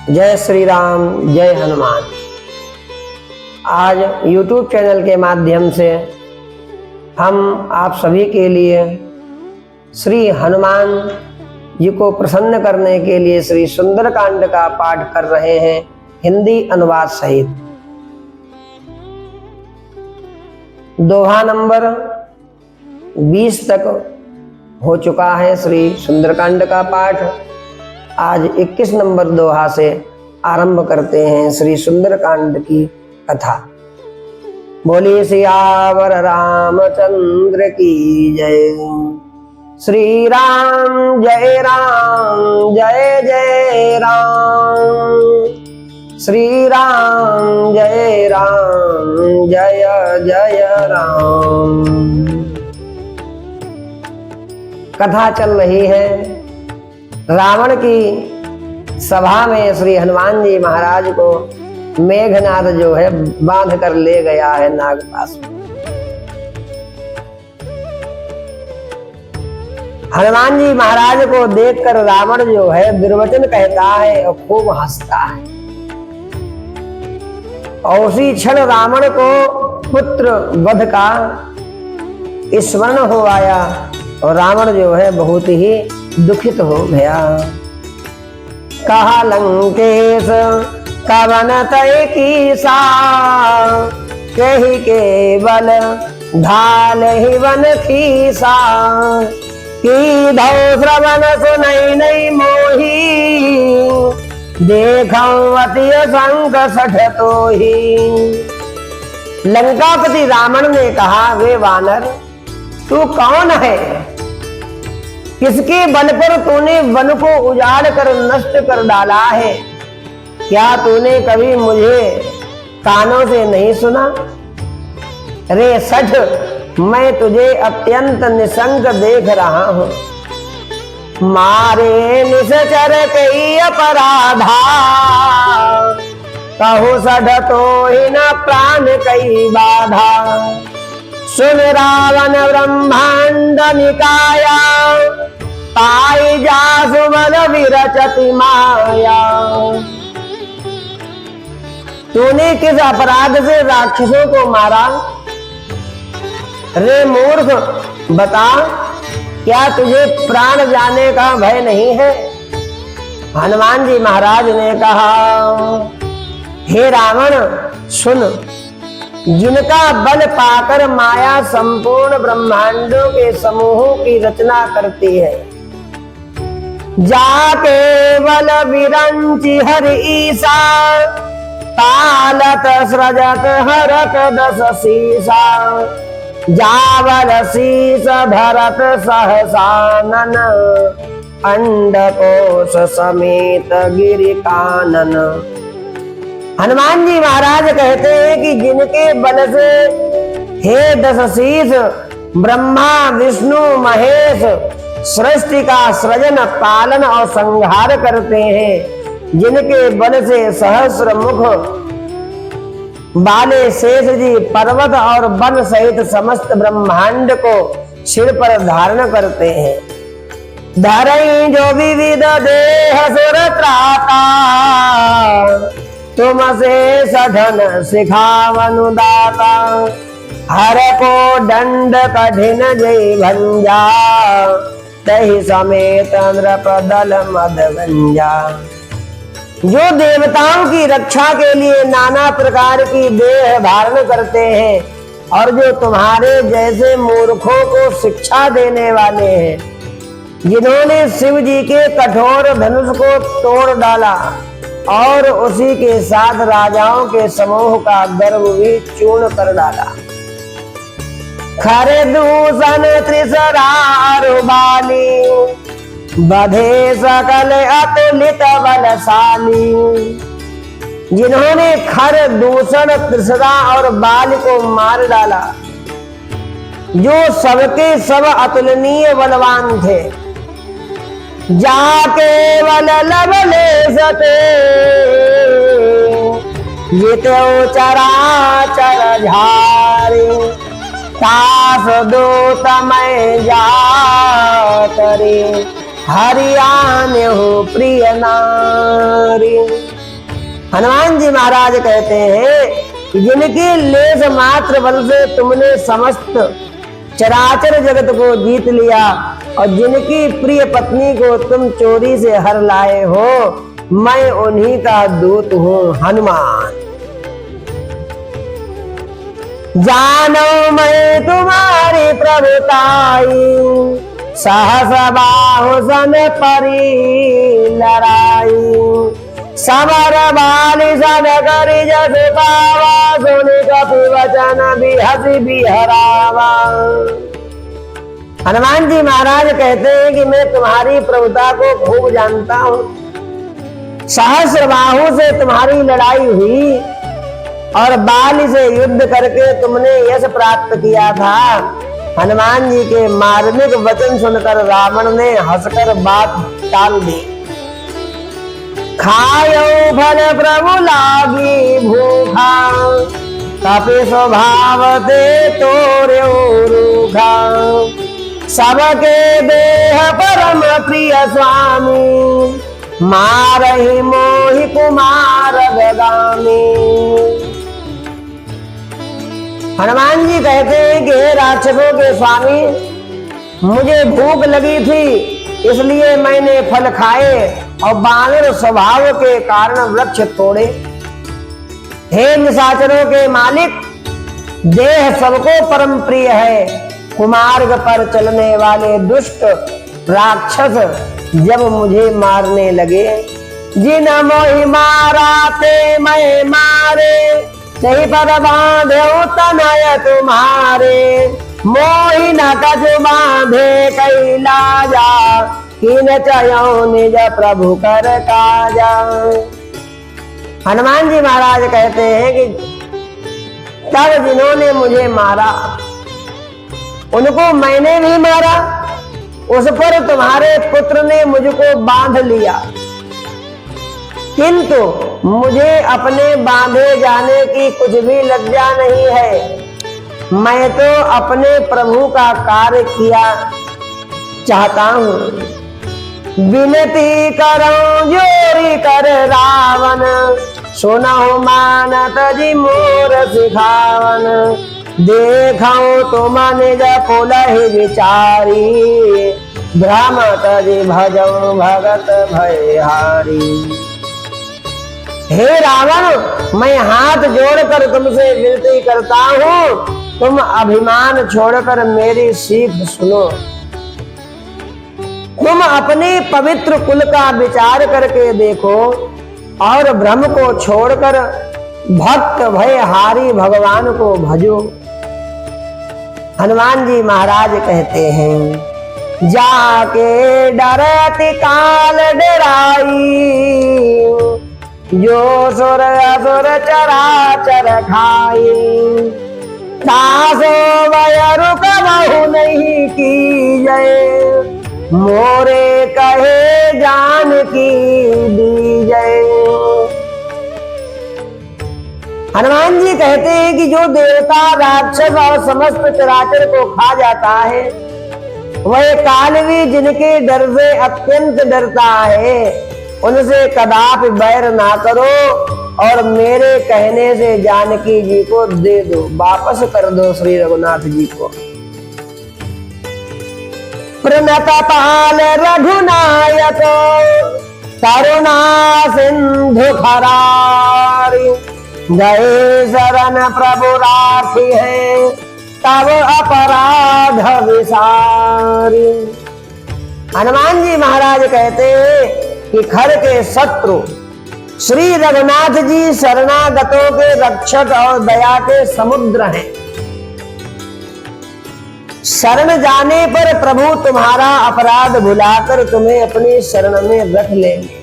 जय श्री राम, जय हनुमान। आज YouTube चैनल के माध्यम से हम आप सभी के लिए श्री हनुमान जी को प्रसन्न करने के लिए श्री सुंदरकांड का पाठ कर रहे हैं हिंदी अनुवाद सहित। दोहा नंबर 20 तक हो चुका है श्री सुंदरकांड का पाठ। आज 21 नंबर दोहा से आरंभ करते हैं श्री सुंदरकांड की कथा। बोलिए सियावर रामचंद्र की जय। श्री राम जय राम, जय जय राम। श्री राम जय राम, जय जय राम। कथा चल रही है रावण की सभा में। श्री हनुमान जी महाराज को मेघनाद जो है बांध कर ले गया है नागपाश में। हनुमान जी महाराज को देखकर रावण जो है दुर्वचन कहता है और खूब हंसता है। और उसी क्षण रावण को पुत्र वध का स्मरण हो आया और रावण जो है बहुत ही दुखित हो गया। कहा लंकेश कवन तय कीसा, कही केवल ढाल ही वन खीसा। की धौ श्रवण सुनई नहीं मोही, देखऊं अति संग सठ तो ही। लंकापति रावण ने कहा, वे वानर तू कौन है? किसके बल पर तूने वन को उजाड़ कर नष्ट कर डाला है? क्या तूने कभी मुझे कानों से नहीं सुना? रे सठ, मैं तुझे अत्यंत निसंग देख रहा हूं। मारे निश्चर कई अपराधा, कहूं सठ तो ही न प्राण कई बाधा। सुन रावण ब्रह्मांड निकाया, पाई जा सुमन विरचति माया। तूने किस अपराध से राक्षसों को मारा? रे मूर्ख, बता, क्या तुझे प्राण जाने का भय नहीं है? हनुमान जी महाराज ने कहा, हे रावण सुन, जिनका बल पाकर माया संपूर्ण ब्रह्मांडों के समूहों की रचना करती है, जाके बल विरंचि हर ईसा, तालत सृजत हरक दस सीसा। जावल शीस धरत सहसानन, अंडकोश समेत गिरि कानन। हनुमान जी महाराज कहते हैं कि जिनके बल से हे दशशीष ब्रह्मा विष्णु महेश सृष्टि का सृजन पालन और संहार करते हैं, जिनके बल से सहस्र मुख वाले शेष जी पर्वत और वन सहित समस्त ब्रह्मांड को सिर पर धारण करते हैं। धरई जो विविध देह सुर त्राता, तुम से सधन सिखावनु दाता। हर को दंड कठिन जय भंजा, तहि समेत नृपदल मदगंजा। जो देवताओं की रक्षा के लिए नाना प्रकार की देह धारण करते हैं और जो तुम्हारे जैसे मूर्खों को शिक्षा देने वाले हैं, जिन्होंने शिव जी के कठोर धनुष को तोड़ डाला और उसी के साथ राजाओं के समूह का गर्व भी चूर्ण कर डाला। खरे दूषण त्रिसरारु बाली, बधे सकल अतुलित बलशाली। जिन्होंने खर दूषण त्रिसरा और बाल को मार डाला, जो सबके सब अतुलनीय बलवान थे। जाके बल लबले सते, जितो चराचर झारे। तास दो तमय जा करे, हरियाण हो प्रिय नारी। हनुमान जी महाराज कहते हैं कि जिनके लेस मात्र बल से तुमने समस्त चराचर जगत को जीत लिया और जिनकी प्रिय पत्नी को तुम चोरी से हर लाए हो, मैं उन्हीं का दूत हूँ हनुमान। जानो मैं तुम्हारी प्रभुताई, सहस बाहु सन परी लड़ाई, समर बाली सन करी जस पावा, सुनि कपि वचन बिहसि बिहरावा। हनुमान जी महाराज कहते हैं कि मैं तुम्हारी प्रभुता को खूब जानता हूँ। सहस्र बाहु से तुम्हारी लड़ाई हुई और बाली से युद्ध करके तुमने यश प्राप्त किया था। हनुमान जी के मार्मिक वचन सुनकर रावण ने हंसकर बात टाल दी। खायो फल प्रभु लागी भूखा, कपि स्वभाव ते तोर्यो रूखा, सबके देह परम प्रिय स्वामी, मारहि मोहि कुमार गगामी। हनुमान जी कहते हैं कि हे राक्षसों के स्वामी, मुझे भूख लगी थी इसलिए मैंने फल खाए और बानर स्वभाव के कारण वृक्ष तोड़े। हे निशाचरों के मालिक, देह सबको परम प्रिय है, कुमार्ग पर चलने वाले दुष्ट राक्षस जब मुझे मारने लगे, जिन मोहि मारा ते मैं मारे, नहीं पर बांधे तनय तुम्हारे, मोहि न कछु बांधे कैलाजा, किन चयो निज प्रभु कर काजा। हनुमान जी महाराज कहते हैं कि तब जिन्होंने मुझे मारा उनको मैंने भी मारा, उस पर तुम्हारे पुत्र ने मुझको बांध लिया, किंतु मुझे अपने बांधे जाने की कुछ भी लज्जा नहीं है। मैं तो अपने प्रभु का कार्य किया चाहता हूँ। विनती करो जोरी कर रावण, सुनहु मानत जी मोर सिखावन, देखो तुम निज पुलहि विचारी, भ्रमत जी भजौ भगत भयहारी। हे रावण, मैं हाथ जोड़कर तुमसे विनती करता हूँ, तुम अभिमान छोड़कर मेरी सीख सुनो। तुम अपने पवित्र कुल का विचार करके देखो और भ्रम को छोड़कर भक्त भयहारी भगवान को भजो। हनुमान जी महाराज कहते हैं, जाके डरति काल डराई, जो सुर असुर चराचर खाई, तासो वयरु कबहु नहीं कीजय, मोरे कहे जानकी दीजय। हनुमान जी कहते हैं कि जो देवता राक्षस और समस्त चराचर को खा जाता है, वह काल भी जिनके डर से अत्यंत डरता है, उनसे कदापि बैर ना करो और मेरे कहने से जानकी जी को दे दो, वापस कर दो श्री रघुनाथ जी को। प्रणत पाल रघुनायक, करुणा सिंधु खरारी, गए शरण प्रभु राखी है, तब अपराध विसारी। हनुमान जी महाराज कहते हैं कि खर के शत्रु श्री रघुनाथ जी शरणागतों के रक्षक और दया के समुद्र हैं। शरण जाने पर प्रभु तुम्हारा अपराध भुलाकर तुम्हें अपनी शरण में रख लेंगे।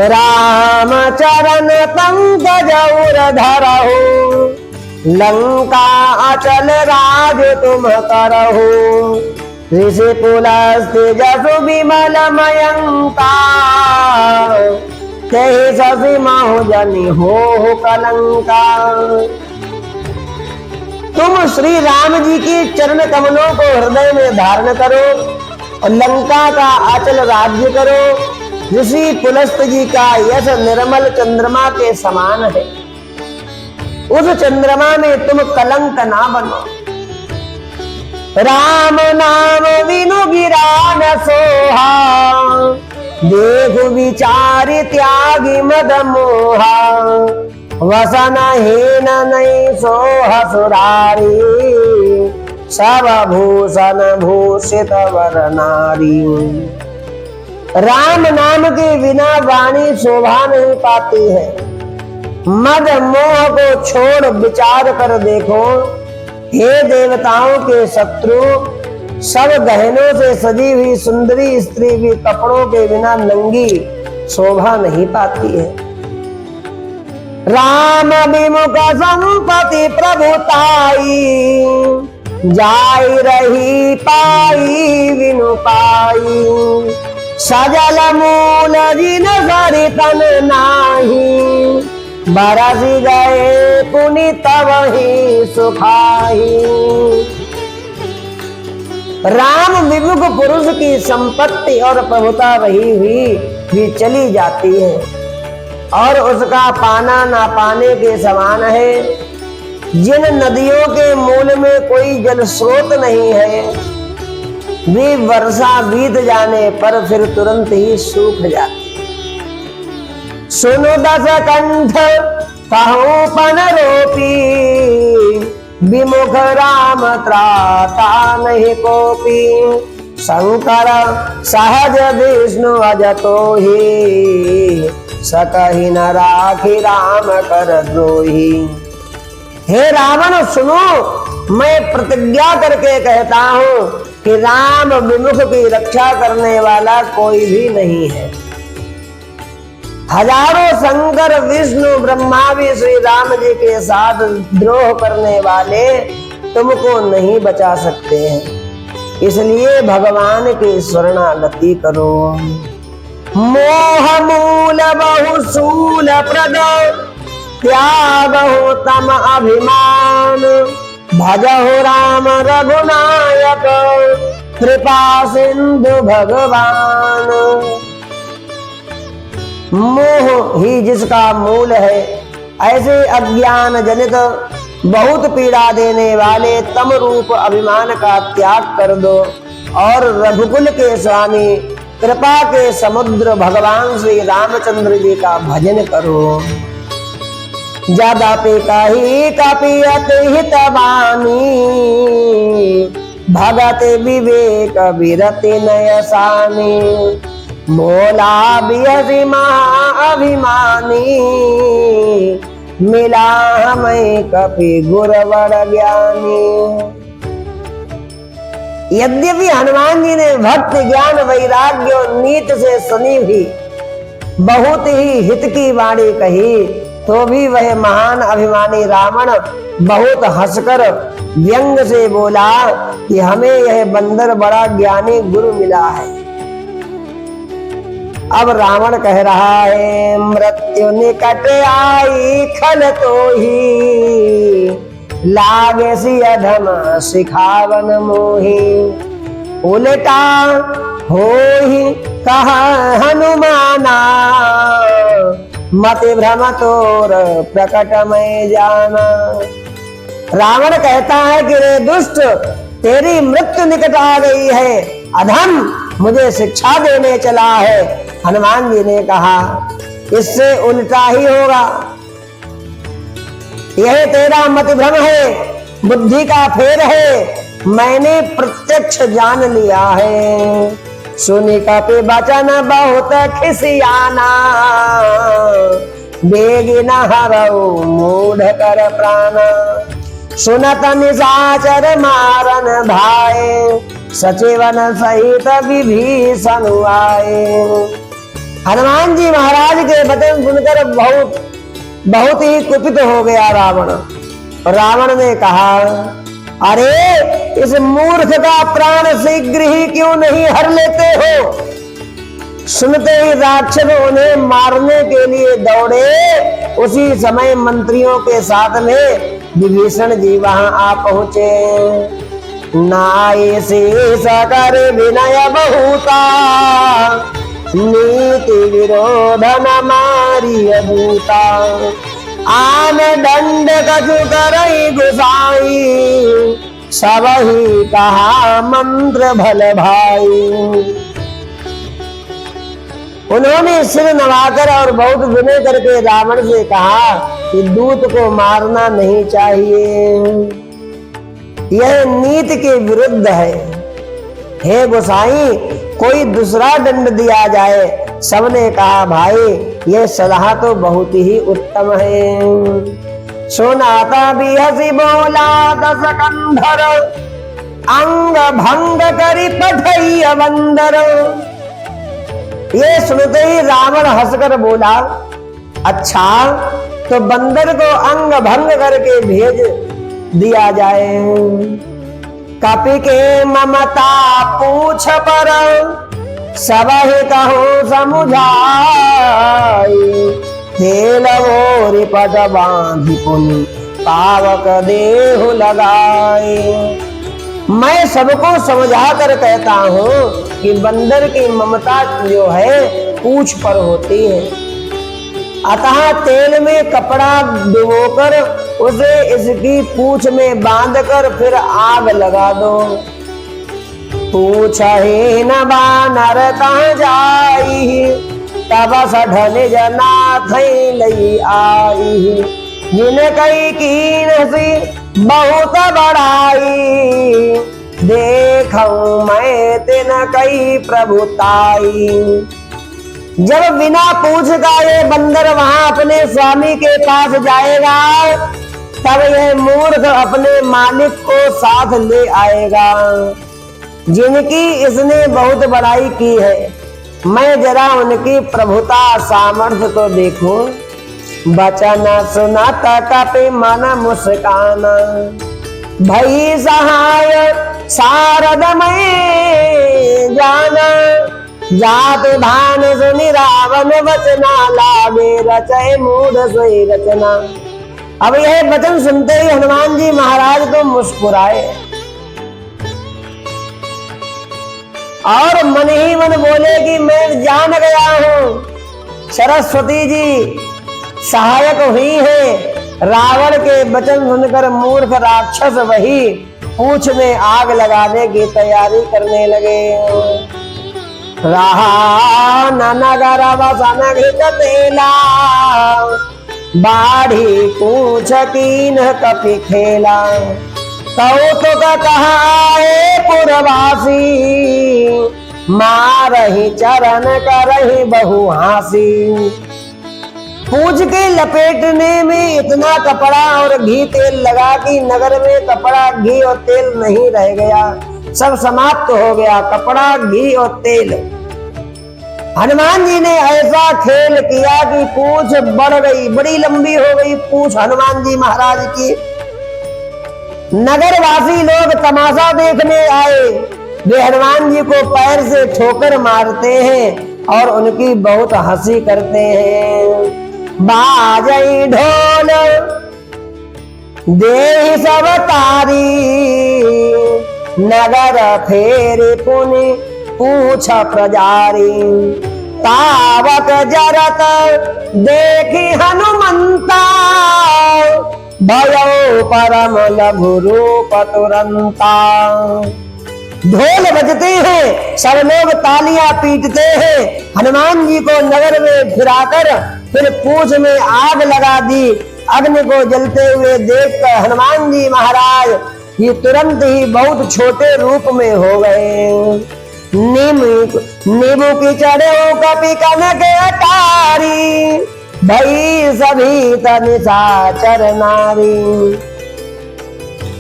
राम चरण पंकज धरहु, लंका अचल राज तुम करहु, ऋषि पुलस्त्य जसु विमल मयंका, तेहि शशि महु जनि हो कलंका। तुम श्री राम जी की चरण कमलों को हृदय में धारण करो और लंका का अचल राज्य करो। ऋषि पुलस्त जी का यश निर्मल चंद्रमा के समान है। उस चंद्रमा में तुम कलंक ना बनो। राम नाम विनु गिरा न सोहा, देखु विचार त्यागी मद मोहा। वसन हीन नहीं सोह सुरारी, सब भूषण भूषित वर नारी। राम नाम के बिना वाणी शोभा नहीं पाती है। मद मोह को छोड़ विचार कर देखो, हे देवताओं के शत्रु, सब गहनों से सजी हुई सुंदरी स्त्री भी कपड़ों के बिना नंगी शोभा नहीं पाती है। राम विमुख संपत्ति प्रभुताई, जाई रही पाई विनु पाई। सजल मूल जिन सरितन नाही, बरस गए पुनि तब ही सुखाई। राम विमुख पुरुष की संपत्ति और प्रभुता रही हुई भी चली जाती है और उसका पाना ना पाने के समान है। जिन नदियों के मूल में कोई जल स्रोत नहीं है, वे वर्षा बीत जाने पर फिर तुरंत ही सूख जाती। सुनो दस कंठ कहूं पन रोपी, विमुख राम त्राता नहीं कोपी। शंकर सहज विष्णु अजतो ही, सकहि न राखी राम कर द्रोही। हे रावण सुनो, मैं प्रतिज्ञा करके कहता हूं कि राम विमुख की रक्षा करने वाला कोई भी नहीं है। हजारों शंकर विष्णु ब्रह्मा भी श्री राम जी के साथ द्रोह करने वाले तुमको नहीं बचा सकते हैं। इसलिए भगवान की शरणागति करो। मोह मूल बहु शूल प्रद, त्याग हो तम अभिमान। भजहु राम रघुनायक, कृपा सिंधु भगवान। मोह ही जिसका मूल है, ऐसे अज्ञान जनित बहुत पीड़ा देने वाले तम रूप अभिमान का त्याग कर दो और रघुकुल के स्वामी कृपा के समुद्र भगवान श्री रामचंद्र जी का भजन करो। ज्यादा पे काही कपियत हित बानी, भगत विवेक विरति नयसानी। मोला बियसी महा अभिमानी, मिला हमें कपि गुरवर ज्ञानी। यद्यपि हनुमान जी ने भक्ति ज्ञान वैराग्य और नीति से सुनी हुई बहुत ही हित की वाणी कही, तो भी वह महान अभिमानी रावण बहुत हंसकर व्यंग से बोला कि हमें यह बंदर बड़ा ज्ञानी गुरु मिला है। अब रावण कह रहा है, मृत्यु निकट आई खल तो ही, लागे सी अधम सिखावन मोही। उलटा हो ही कहा हनुमाना, मति भ्रम तोर प्रकट में जाना। रावण कहता है कि रे दुष्ट, तेरी मृत्यु निकट आ गई है, अधम मुझे शिक्षा देने चला है। हनुमान जी ने कहा, इससे उल्टा ही होगा, यह तेरा मति भ्रम है, बुद्धि का फेर है, मैंने प्रत्यक्ष जान लिया है। सुनी कपि बचन बहुत खिसियाना, बेगी न हरऊ मूढ़ कर प्राणा। सुनत निशाचर मारन भाए, सचिवन सहित विभीषण आए। हनुमान जी महाराज के वचन सुनकर बहुत ही कुपित हो गया रावण। रावण ने कहा, अरे इस मूर्ख का प्राण शीघ्र ही क्यों नहीं हर लेते हो। सुनते ही राक्षस उन्हें मारने के लिए दौड़े। उसी समय मंत्रियों के साथ में विभीषण जी वहां आ पहुंचे। नाई शेष कर विनय बहुता, नीति विरोध न मारिय बूता। आन दंड कछु करई गुसाई, सबही कहा मंत्र भल भाई। उन्होंने सिर नवाकर और बहुत विनय करके रावण से कहा कि दूत को मारना नहीं चाहिए, यह नीति के विरुद्ध है। हे गोसाई, कोई दूसरा दंड दिया जाए। सबने कहा भाई यह सलाह तो बहुत ही उत्तम है। सुनाता भी हसी बोला दस कंधर, अंग भंग करी पठैया बंदर। ये सुनते ही रावण हंसकर बोला, अच्छा तो बंदर को अंग भंग करके भेज दिया जाए। कपि के ममता पूछ पर, सबहि कहूँ समुझाई। तेल वो रिपट बांधि पुनि, पावक देहु लगाए। मैं सबको समझा कर कहता हूँ कि बंदर की ममता जो है पूंछ पर होती है, अतः तेल में कपड़ा डुबोकर उसे इसकी पूंछ में बांधकर फिर आग लगा दो। पूछ ही न बानर कहाँ जाई, तब सढन जनाथ लई आई। जिन कई कीन सी बहुत बड़ाई, देखूं मैं तिन कई प्रभुताई। जब बिना पूछ का ये बंदर वहां अपने स्वामी के पास जाएगा, तब यह मूर्ख अपने मालिक को साथ ले आएगा, जिनकी इसने बहुत बड़ाई की है। मैं जरा उनकी प्रभुता सामर्थ्य तो देखूं। बचन सुनाता कपि मन मुस्काना, भई सहाय शारद में जाना। जात भान सुनि रावण वचना, लागे रचय मूढ़ सोई रचना। अब यह वचन सुनते ही हनुमान जी महाराज तो मुस्कुराए और मन ही मन बोले कि मैं जान गया हूं सरस्वती जी सहायक हुई है। रावण के वचन सुनकर मूर्ख राक्षस वही पूंछ में आग लगाने की तैयारी करने लगे। रहा नगर वसन घृतेला, बाढ़ी पूछ कीन कपि खेला। कौतुक कहाए पुरवासी, मारहि चरण करहि बहु हासी। पूंछ के लपेटने में इतना कपड़ा और घी तेल लगा कि नगर में कपड़ा घी और तेल नहीं रह गया, सब समाप्त हो गया, कपड़ा घी और तेल। हनुमान जी ने ऐसा खेल किया कि पूंछ बढ़ गई, बड़ी लंबी हो गई पूंछ हनुमान जी महाराज की। नगरवासी लोग तमाशा देखने आए, वे हनुमान जी को पैर से ठोकर मारते हैं और उनकी बहुत हंसी करते हैं। बाजई ढोल देहि सब तारी, नगर फेरे पुनि पूछ प्रजारी। तावक जरत देखी हनुमंता, भयो परम लघु रूप तुरंता। ढोल बजते हैं, सब लोग तालियां पीटते हैं। हनुमान जी को नगर में फिराकर फिर पूंछ में आग लगा दी। अग्नि को जलते हुए देखकर हनुमान जी महाराज ये तुरंत ही बहुत छोटे रूप में हो गए। नींबू की चढ़े कपि कनक अटारी, भई सभी तनिशाचर नारी।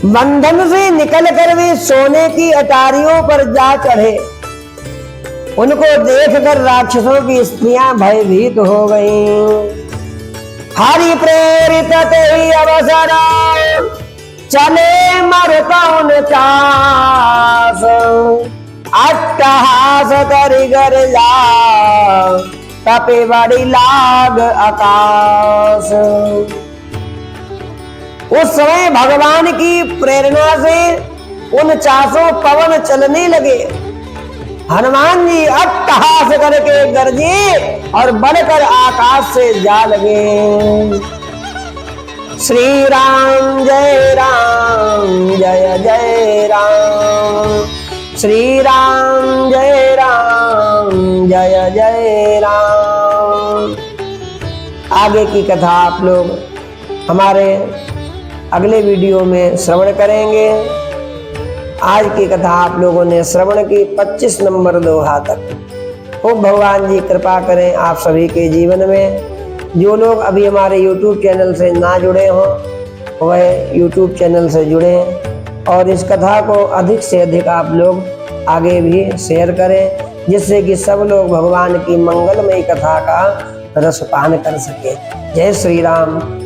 बंधन से निकलकर वे सोने की अटारियों पर जा चढ़े। उनको देखकर राक्षसों की स्त्रियां भयभीत हो गईं। हरि प्रेरित तेहि अवसर, चले मरतौन चास। अट्टहास करि गर्जा, कपि बड़ी लाग आकाश। उस समय भगवान की प्रेरणा से उन चासों पवन चलने लगे हनुमान जी अट्टहास करके गरजे और बढ़कर आकाश से जा लगे। श्री राम जय जय राम, श्री राम जय जय राम। आगे की कथा आप लोग हमारे अगले वीडियो में श्रवण करेंगे। आज की कथा आप लोगों ने श्रवण की 25 नंबर दोहा तक। खूब भगवान जी कृपा करें आप सभी के जीवन में। जो लोग अभी हमारे YouTube चैनल से ना जुड़े हों वह YouTube चैनल से जुड़ें और इस कथा को अधिक से अधिक आप लोग आगे भी शेयर करें, जिससे कि सब लोग भगवान की मंगलमयी कथा का रसपान कर सके। जय श्री राम।